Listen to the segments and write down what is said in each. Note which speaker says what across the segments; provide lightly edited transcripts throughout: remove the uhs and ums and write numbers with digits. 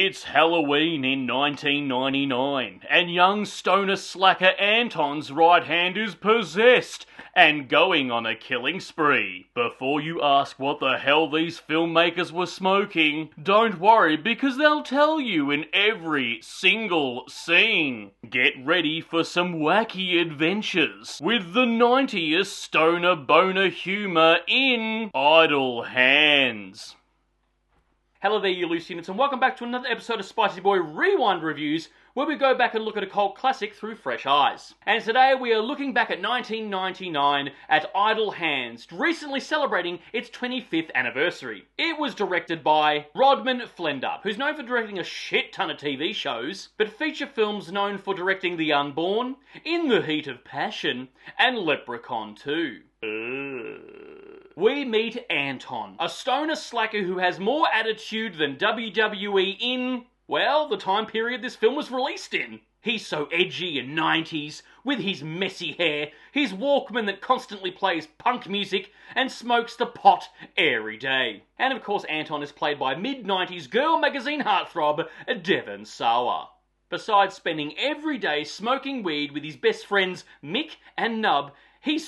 Speaker 1: It's Halloween in 1999, and young stoner slacker Anton's right hand is possessed and going on a killing spree. Before you ask what the hell these filmmakers were smoking, don't worry because they'll tell you in every single scene. Get ready for some wacky adventures with the 90s stoner boner humour in Idle Hands. Hello there, you loose units, and welcome back to another episode of Spicy Boy Rewind Reviews, where we go back and look at a cult classic through fresh eyes. And today we are looking back at 1999 at Idle Hands, recently celebrating its 25th anniversary. It was directed by Rodman Flendup, who's known for directing a shit ton of TV shows, but feature films known for directing The Unborn, In the Heat of Passion, and Leprechaun 2. We meet Anton, a stoner slacker who has more attitude than WWE in, well, the time period this film was released in. He's so edgy and 90s, with his messy hair, his Walkman that constantly plays punk music, and smokes the pot every day. And of course Anton is played by mid-90s girl magazine heartthrob Devon Sawa. Besides spending every day smoking weed with his best friends Mick and Nub, he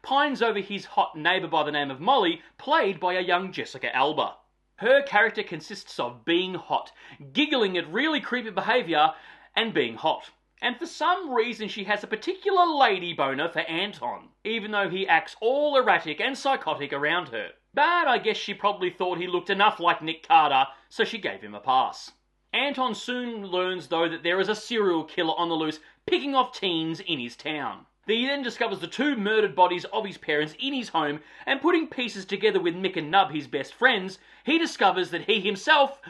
Speaker 1: pines over his hot neighbour by the name of Molly, played by a young Jessica Alba. Her character consists of being hot, giggling at really creepy behaviour, and being hot. And for some reason she has a particular lady boner for Anton, even though he acts all erratic and psychotic around her. But I guess she probably thought he looked enough like Nick Carter, so she gave him a pass. Anton soon learns though that there is a serial killer on the loose picking off teens in his town. He then discovers the two murdered bodies of his parents in his home, and putting pieces together with Mick and Nub, his best friends, he discovers that he himself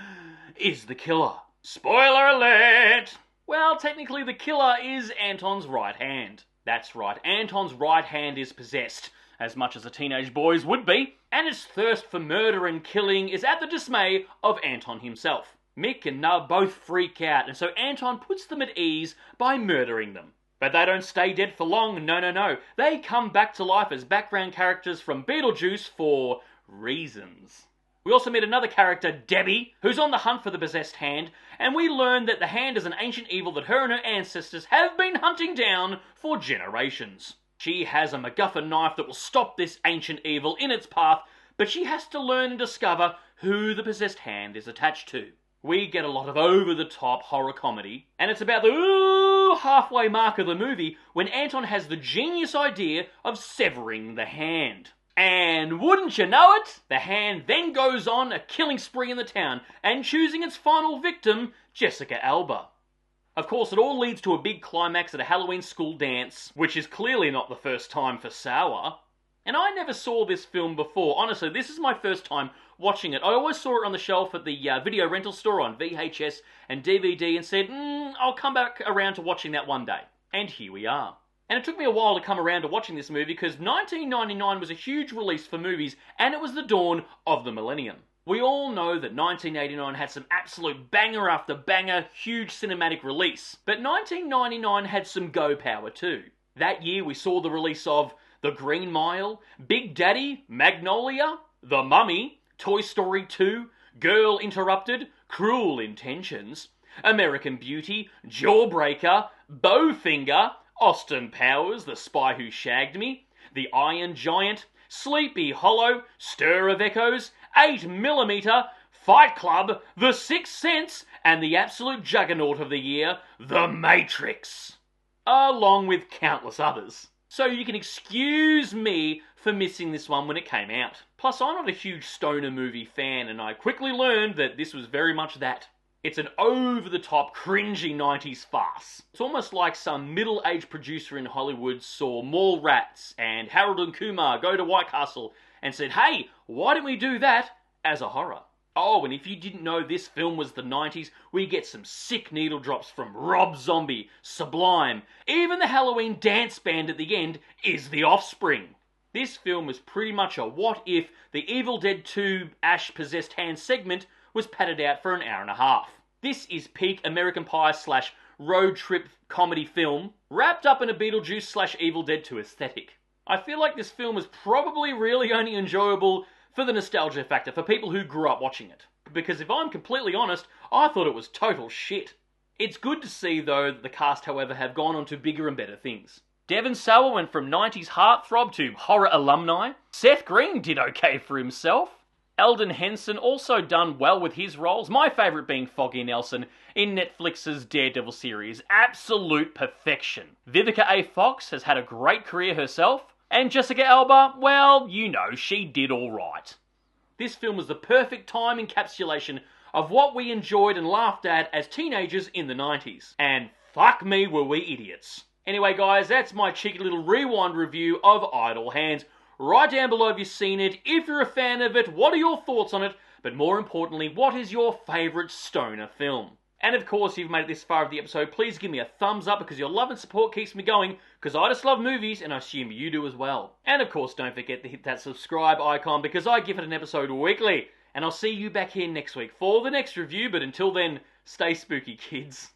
Speaker 1: is the killer. Spoiler alert! Well, technically the killer is Anton's right hand. That's right, Anton's right hand is possessed, as much as a teenage boy's would be, and his thirst for murder and killing is at the dismay of Anton himself. Mick and Nub both freak out, and so Anton puts them at ease by murdering them. But they don't stay dead for long, no. They come back to life as background characters from Beetlejuice for reasons. We also meet another character, Debbie, who's on the hunt for the possessed hand, and we learn that the hand is an ancient evil that her and her ancestors have been hunting down for generations. She has a MacGuffin knife that will stop this ancient evil in its path, but she has to learn and discover who the possessed hand is attached to. We get a lot of over-the-top horror comedy, and it's about the halfway mark of the movie when Anton has the genius idea of severing the hand. And wouldn't you know it, the hand then goes on a killing spree in the town, and choosing its final victim, Jessica Alba. Of course, it all leads to a big climax at a Halloween school dance, which is clearly not the first time for Sawa. And I never saw this film before. Honestly, this is my first time watching it. I always saw it on the shelf at the video rental store on VHS and DVD and said, I'll come back around to watching that one day. And here we are. And it took me a while to come around to watching this movie because 1999 was a huge release for movies and it was the dawn of the millennium. We all know that 1989 had some absolute banger after banger, huge cinematic release. But 1999 had some go power too. That year we saw the release of The Green Mile, Big Daddy, Magnolia, The Mummy, Toy Story 2, Girl Interrupted, Cruel Intentions, American Beauty, Jawbreaker, Bowfinger, Austin Powers, The Spy Who Shagged Me, The Iron Giant, Sleepy Hollow, Stir of Echoes, 8mm, Fight Club, The Sixth Sense, and the absolute juggernaut of the year, The Matrix, along with countless others. So you can excuse me for missing this one when it came out. Plus, I'm not a huge stoner movie fan, and I quickly learned that this was very much that. It's an over-the-top, cringy 90s farce. It's almost like some middle-aged producer in Hollywood saw Mallrats and Harold and Kumar go to White Castle and said, hey, why don't we do that as a horror? Oh, and if you didn't know this film was the 90s, we get some sick needle drops from Rob Zombie, Sublime. Even the Halloween dance band at the end is The Offspring. This film is pretty much a what if the Evil Dead 2 Ash Possessed Hand segment was padded out for an hour and a half. This is peak American Pie / road trip comedy film, wrapped up in a Beetlejuice / Evil Dead 2 aesthetic. I feel like this film is probably really only enjoyable for the nostalgia factor, for people who grew up watching it. because if I'm completely honest, I thought it was total shit. It's good to see, though, that the cast, however, have gone on to bigger and better things. Devon Sawa went from 90s heartthrob to horror alumni. Seth Green did okay for himself. Eldon Henson also done well with his roles, my favourite being Foggy Nelson in Netflix's Daredevil series. Absolute perfection. Vivica A. Fox has had a great career herself, and Jessica Alba, well, you know, she did alright. This film was the perfect time encapsulation of what we enjoyed and laughed at as teenagers in the 90s. And fuck me, were we idiots. Anyway, guys, that's my cheeky little rewind review of Idle Hands. Write down below if you've seen it, if you're a fan of it, what are your thoughts on it, but more importantly, what is your favourite stoner film? And of course, if you've made it this far of the episode, please give me a thumbs up because your love and support keeps me going, because I just love movies and I assume you do as well. And of course, don't forget to hit that subscribe icon because I give it an episode weekly. And I'll see you back here next week for the next review, but until then, stay spooky, kids.